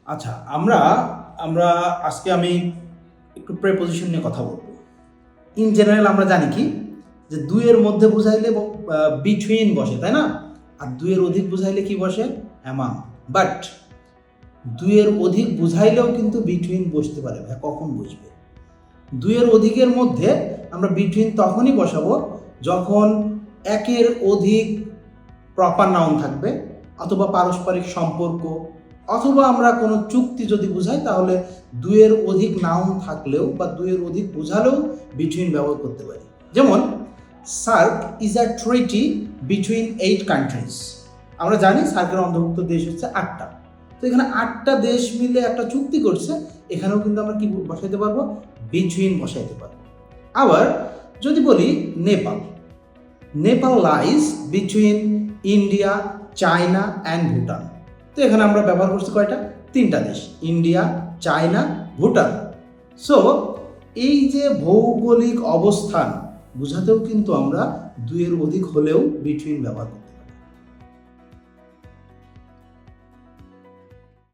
আচ্ছা, আমরা আমরা আজকে আমি একটু প্রেপোজিশন নিয়ে কথা বলবো। ইন জেনারেল আমরা জানি কি যে দুইয়ের মধ্যে বুঝাইলে বিটুইন বসে, তাই না? আর দুইয়ের অধিক বুঝাইলে কি বসে? অ্যামাং। বাট দুইয়ের অধিক বুঝাইলেও কিন্তু বিটুইন বসতে পারে। ভাই কখন বসবে? দুইয়ের অধিকের মধ্যে আমরা বিটুইন তখনই বসাবো যখন একের অধিক প্রপার নাউন থাকবে, অথবা পারস্পরিক সম্পর্ক, অথবা আমরা কোনো চুক্তি যদি বুঝাই তাহলে দুইয়ের অধিক নাউন থাকলেও বা দুইয়ের অধিক বোঝালেও বিটুইন ব্যবহার করতে পারি। যেমন SAARC is a treaty between 8 countries. আমরা জানি সার্কের অন্তর্ভুক্ত দেশ হচ্ছে 8টা। তো এখানে 8টা দেশ মিলে একটা চুক্তি করছে, এখানেও কিন্তু আমরা কি বসাইতে পারবো? বিটুইন বসাইতে পারবো। আবার যদি বলি Nepal, Nepal lies between India, China and Bhutan. তো এখানে আমরা ব্যবহার করছি কয়টা? 3টা দেশ, ইন্ডিয়া, চায়না, ভুটান। সো এই যে ভৌগোলিক অবস্থান বোঝাতেও কিন্তু আমরা দুইয়ের অধিক হলেও বিটুইন ব্যবহার করতে